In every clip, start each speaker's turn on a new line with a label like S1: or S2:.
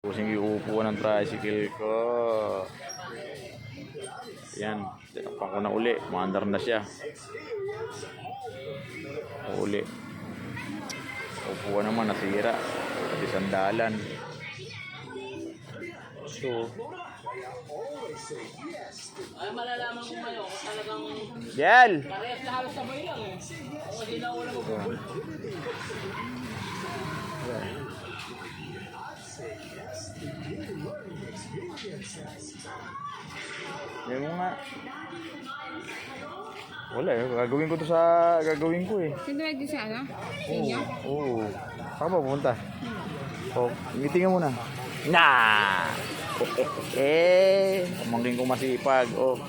S1: Pusing iuupuan ng tricycle ko. Yan, tinapang ko na uli. Maandar na siya. Uli. Upuan naman, nasira. Pati sandalan. So,
S2: ay malalaman ko ngayon kung talagang
S1: Biel!
S2: parehas na halos sabay lang eh. Kung hindi na wala magbubul.
S1: Yan mo nga. Wala eh. Gagawin ko to sa gagawin ko eh.
S3: Sino ba din siya, ano? Sa inyo?
S1: Oo. Saan ba pupunta? Oh, meeting muna. Nah! Pamangkin ko masipag. Oh.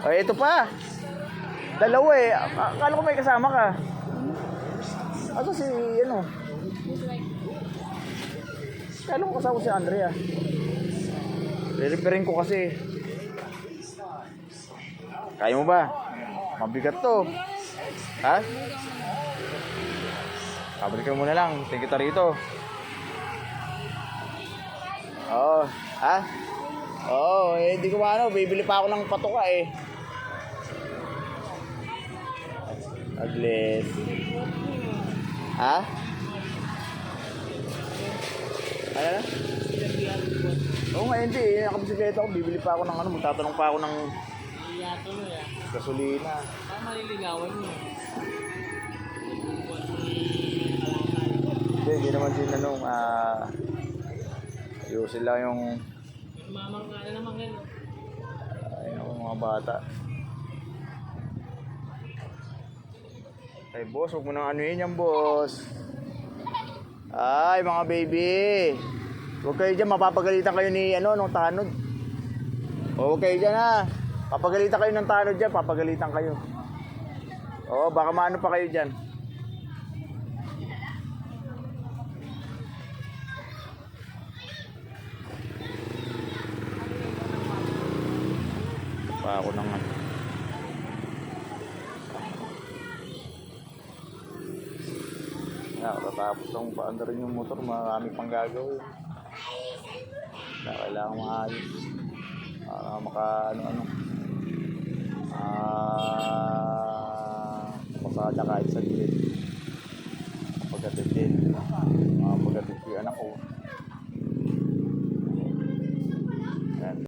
S1: Ay, ito pa. Dalawa eh. Akala ko may kasama ka. Ano si, ano? Akala ko kasama si Andrea. Re-repairing ko kasi. Kaya mo ba? Mabigat to. Ha? Kabalik ka muna lang. Tingin kita rito. Oo. Ha? Oo, eh, hindi ko maano. Bibili pa ako ng patoka eh. Agles. Ha? Ano na? Oo nga, hindi. Nakabisikleta ako. Bibili pa ako ng ano. Magtatanong pa ako ng
S2: Iyato mo yan.
S1: gasolina.
S2: Baka maliligawan mo.
S1: Hindi naman din anong ayusin lang yung
S2: Mamang ka na naman gano'n.
S1: ay ako mga bata. Ay boss, huwag mo nang anuhin yan boss. Ay mga baby, huwag kayo dyan, mapapagalitan kayo ni ano, nung tanod. O huwag kayo dyan ha, papagalitan kayo ng tanod dyan, papagalitan kayo. O baka maano pa kayo dyan. Pa ako nang ano. Tatapos lang paanda rin yung motor, marami pang gagawin. Kailangan maayos. Maka ano-ano. Masada kahit sa gilid.